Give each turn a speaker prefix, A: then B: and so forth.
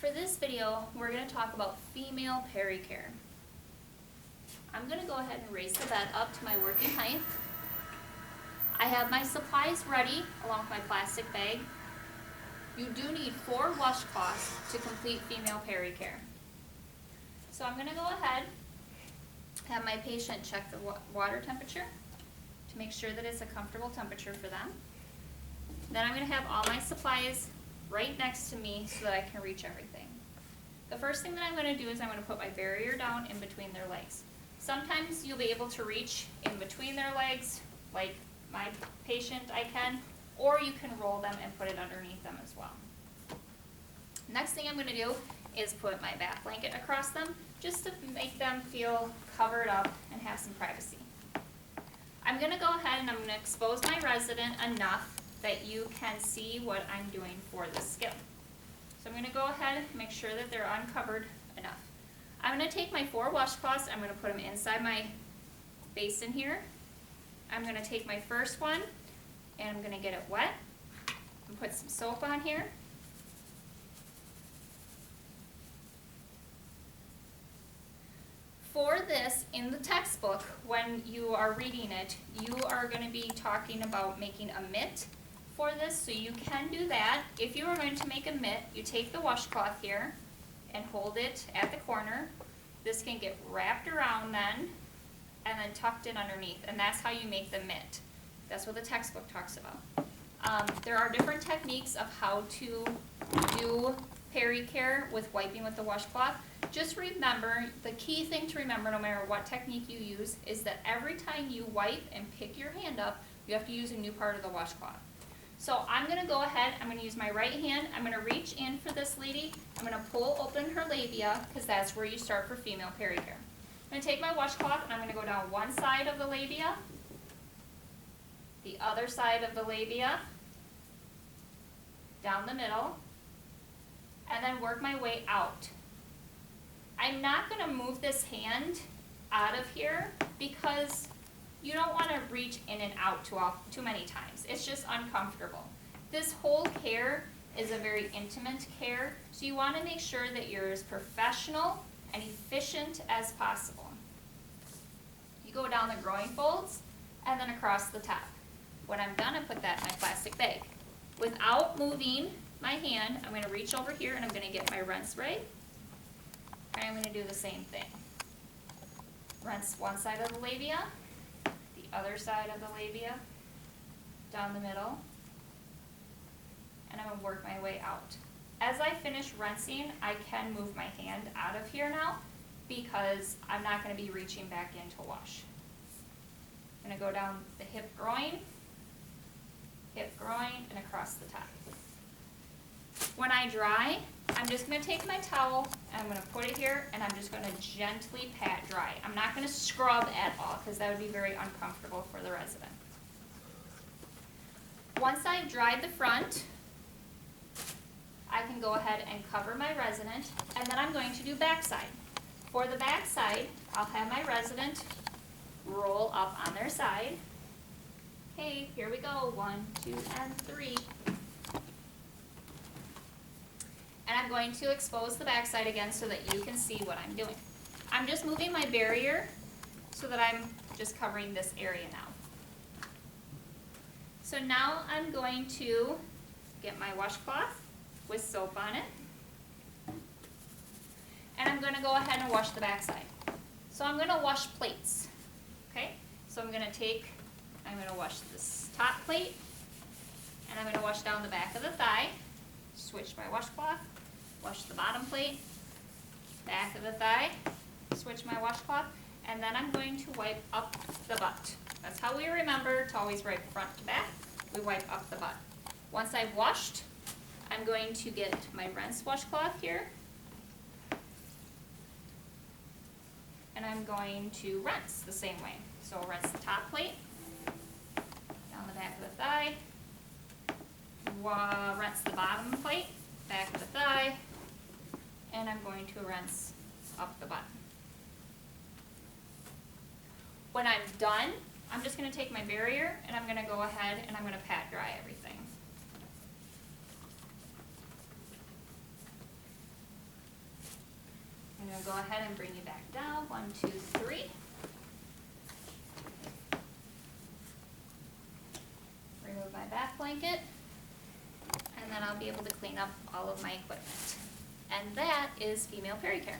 A: For this video, we're going to talk about female pericare. I'm going to go ahead and raise the bed up to my working height. I have my supplies ready along with my plastic bag. You do need 4 washcloths to complete female pericare. So I'm going to go ahead, have my patient check the water temperature to make sure that it's a comfortable temperature for them. Then I'm going to have all my supplies right next to me so that I can reach everything. The first thing that I'm going to do is I'm going to put my barrier down in between their legs. Sometimes you'll be able to reach in between their legs, like my patient I can, or you can roll them and put it underneath them as well. Next thing I'm going to do is put my bath blanket across them just to make them feel covered up and have some privacy. I'm going to go ahead and I'm going to expose my resident enough that you can see what I'm doing for this skill. So I'm going to go ahead and make sure that they're uncovered enough. I'm going to take my 4 washcloths, I'm going to put them inside my basin here. I'm going to take my first one and I'm going to get it wet and put some soap on here. For this, in the textbook, when you are reading it, you are going to be talking about making a mitt for this, so you can do that. If you are going to make a mitt, you take the washcloth here and hold it at the corner. This can get wrapped around then and then tucked in underneath, and that's how you make the mitt. That's what the textbook talks about. There are different techniques of how to do pericare with wiping with the washcloth. Just remember, the key thing to remember no matter what technique you use is that every time you wipe and pick your hand up, you have to use a new part of the washcloth. So I'm going to go ahead, I'm going to use my right hand, I'm going to reach in for this lady, I'm going to pull open her labia because that's where you start for female pericare. I'm going to take my washcloth and I'm going to go down one side of the labia, the other side of the labia, down the middle, and then work my way out. I'm not going to move this hand out of here because you don't want to reach in and out too many times. It's just uncomfortable. This whole care is a very intimate care, so you want to make sure that you're as professional and efficient as possible. You go down the groin folds and then across the top. When I'm done, I put that in my plastic bag. Without moving my hand, I'm going to reach over here and I'm going to get my rinse spray. And I'm going to do the same thing. Rinse one side of the labia, the other side of the labia, down the middle, and I'm going to work my way out. As I finish rinsing, I can move my hand out of here now because I'm not going to be reaching back in to wash. I'm going to go down the hip groin, and across the top. When I dry, I'm just going to take my towel and I'm going to put it here and I'm just going to gently pat dry. I'm not going to scrub at all because that would be very uncomfortable for the resident. Once I've dried the front, I can go ahead and cover my resident, and then I'm going to do backside. For the backside, I'll have my resident roll up on their side. Okay, here we go. 1, 2, and 3. And I'm going to expose the backside again so that you can see what I'm doing. I'm just moving my barrier so that I'm just covering this area now. So now I'm going to get my washcloth with soap on it. And I'm going to go ahead and wash the backside. So I'm going to wash plates. Okay? So I'm going to wash this top plate, and I'm going to wash down the back of the thigh. Switch my washcloth, wash the bottom plate, back of the thigh, switch my washcloth, and then I'm going to wipe up the butt. That's how we remember to always wipe front to back. We wipe up the butt. Once I've washed, I'm going to get my rinse washcloth here, and I'm going to rinse the same way. So I'll rinse the top plate, down the back of the thigh, rinse the bottom plate, back of the thigh, and I'm going to rinse up the butt. When I'm done, I'm just going to take my barrier and I'm going to go ahead and I'm going to pat dry everything. gonna go ahead and bring you back down, 1, 2, 3. Remove my back blanket, and then I'll be able to clean up all of my equipment. And that is female pericare.